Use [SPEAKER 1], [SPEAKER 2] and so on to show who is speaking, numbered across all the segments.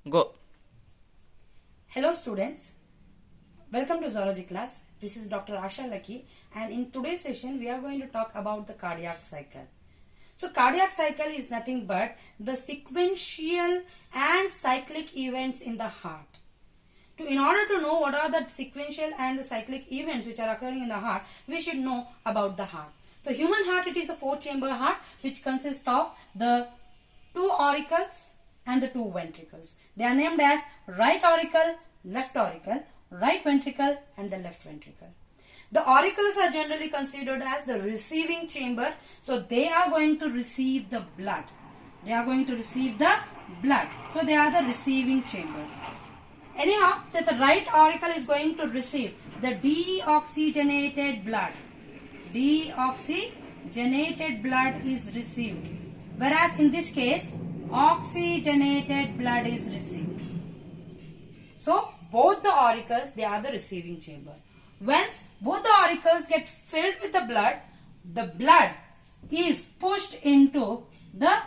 [SPEAKER 1] Go.
[SPEAKER 2] Hello students, welcome to zoology class. This is Dr. Asha Lucky, and in today's session we are going to talk about the cardiac cycle. So cardiac cycle is nothing but the sequential and cyclic events in the heart. In order to know what are the sequential and the cyclic events which are occurring in the heart, we should know about the heart. So human heart, it is a 4-chamber heart which consists of the 2 auricles and the 2 ventricles. They are named as right auricle, left auricle, right ventricle and the left ventricle. The auricles are generally considered as the receiving chamber. So they are going to receive the blood. They are going to receive the blood. So they are the receiving chamber. Anyhow, so the right auricle is going to receive the deoxygenated blood. Deoxygenated blood is received. Whereas in this case, oxygenated blood is received. So both the auricles, they are the receiving chamber. Once both the auricles get filled with the blood is pushed into the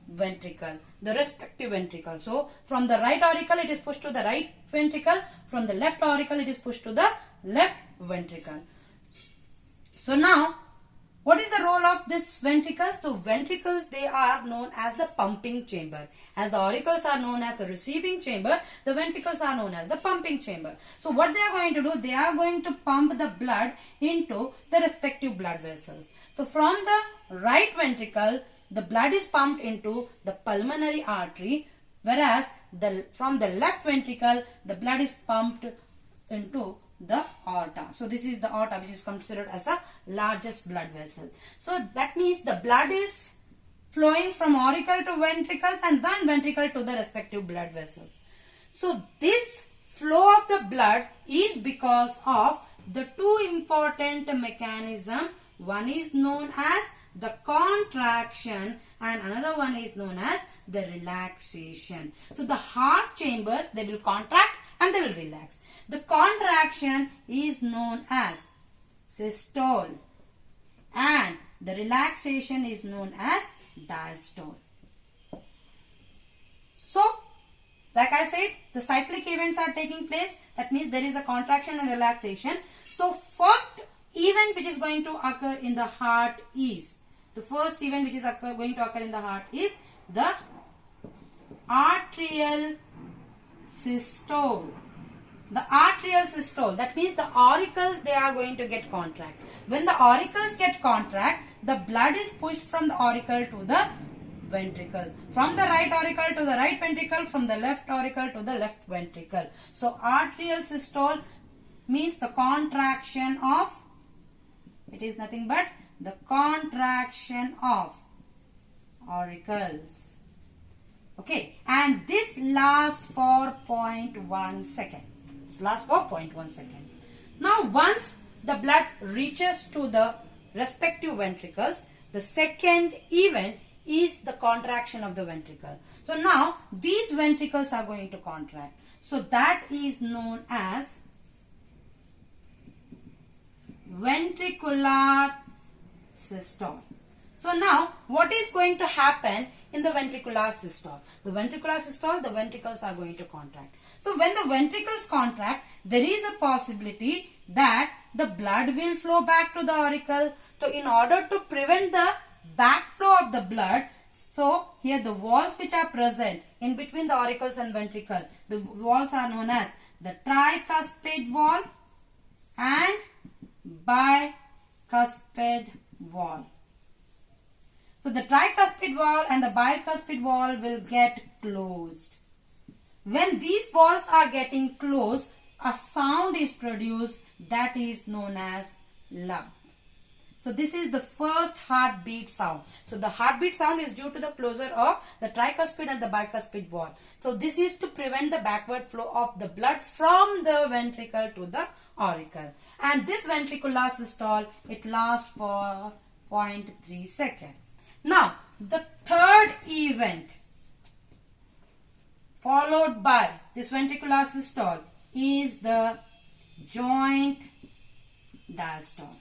[SPEAKER 2] ventricle, the respective ventricle. So from the right auricle it is pushed to the right ventricle, from the left auricle it is pushed to the left ventricle. So now, what is the role of this ventricles? The ventricles, they are known as the pumping chamber. As the auricles are known as the receiving chamber, the ventricles are known as the pumping chamber. So what they are going to do? They are going to pump the blood into the respective blood vessels. So from the right ventricle, the blood is pumped into the pulmonary artery, whereas from the left ventricle, the blood is pumped into the aorta. So this is the aorta, which is considered as the largest blood vessel. So that means the blood is flowing from auricle to ventricles and then ventricle to the respective blood vessels. So this flow of the blood is because of the 2 important mechanisms. One is known as the contraction and another one is known as the relaxation. So the heart chambers, they will contract and they will relax. The contraction is known as systole and the relaxation is known as diastole. So, like I said, the cyclic events are taking place. That means there is a contraction and relaxation. So, first event which is going to occur in the heart is, the first event which is going to occur in the heart is the atrial systole. The atrial systole, that means the auricles, they are going to get contract. When the auricles get contract, the blood is pushed from the auricle to the ventricles. From the right auricle to the right ventricle, from the left auricle to the left ventricle. So atrial systole means the contraction of, it is nothing but the contraction of auricles. Okay, and this lasts for 0.1 second. Lasts for 0.1 second. Now once the blood reaches to the respective ventricles, the second event is the contraction of the ventricle. So now these ventricles are going to contract. So that is known as ventricular systole. So now what is going to happen in the ventricular systole? The ventricular systole, the ventricles are going to contract. So when the ventricles contract, there is a possibility that the blood will flow back to the auricle. So in order to prevent the backflow of the blood, so here the walls which are present in between the auricles and ventricle, the walls are known as the tricuspid wall and bicuspid wall. So the tricuspid wall and the bicuspid wall will get closed. When these walls are getting closed, a sound is produced that is known as lump. So this is the first heartbeat sound. So the heartbeat sound is due to the closure of the tricuspid and the bicuspid wall. So this is to prevent the backward flow of the blood from the ventricle to the auricle. And this ventricular systole, it lasts for 0.3 seconds. Now the third event followed by this ventricular systole is the joint diastole.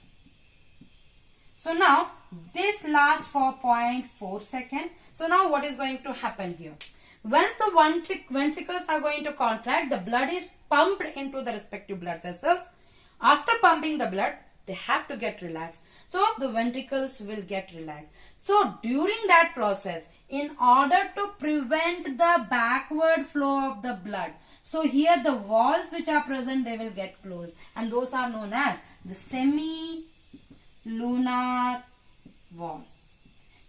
[SPEAKER 2] So now this lasts for 0.4 seconds. So now what is going to happen here? Once the ventricles are going to contract, the blood is pumped into the respective blood vessels. After pumping the blood, they have to get relaxed. So the ventricles will get relaxed. So during that process, in order to prevent the backward flow of the blood, so here the walls which are present, they will get closed, and those are known as the semi-lunar wall.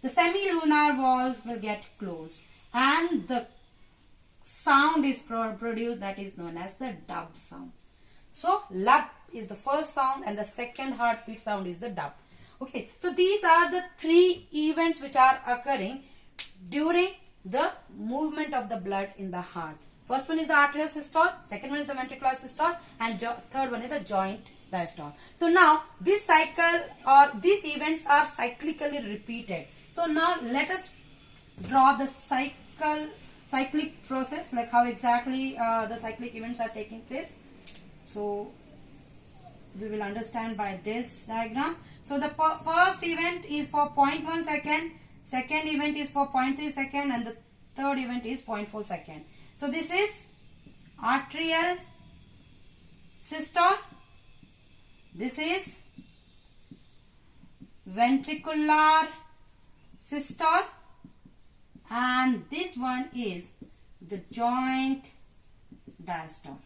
[SPEAKER 2] The semi-lunar walls will get closed, and the sound is produced that is known as the dub sound. So lub is the first sound and the second heartbeat sound is the dub. Okay, so these are the three events which are occurring during the movement of the blood in the heart. First one is the arterial systole, second one is the ventricular systole, and third one is the joint diastole. So now this cycle or these events are cyclically repeated. So now let us draw the cyclic process, like how exactly the cyclic events are taking place. So we will understand by this diagram. So the first event is for 0.1 second, second event is for 0.3 second, and the third event is 0.4 second. So this is arterial systole, this is ventricular systole, and this one is the joint diastole.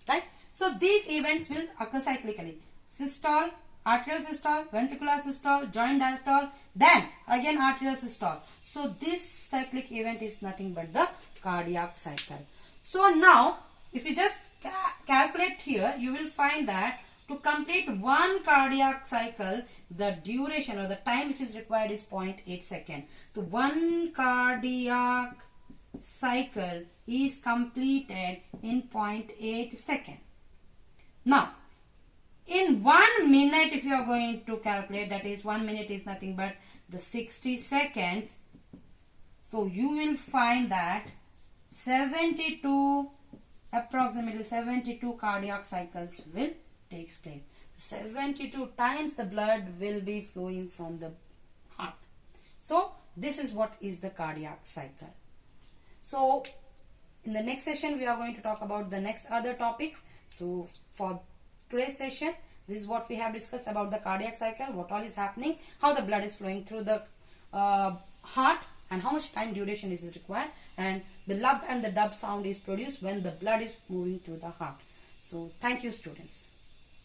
[SPEAKER 2] Right? So these events will occur cyclically. Systole, arterial systole, ventricular systole, joint diastole, then again arterial systole. So this cyclic event is nothing but the cardiac cycle. So now if you just calculate here, you will find that to complete one cardiac cycle, the duration or the time which is required is 0.8 seconds. So one cardiac cycle is completed in 0.8 seconds. Now, in 1 minute, if you are going to calculate, that is 1 minute is nothing but the 60 seconds. So you will find that approximately 72 cardiac cycles will take place. 72 times the blood will be flowing from the heart. So this is what is the cardiac cycle. So in the next session we are going to talk about the next other topics. So for today's session, this is what we have discussed about the cardiac cycle, what all is happening, how the blood is flowing through the heart, and how much time duration is required, and the lub and the dub sound is produced when the blood is moving through the heart. So thank you, students.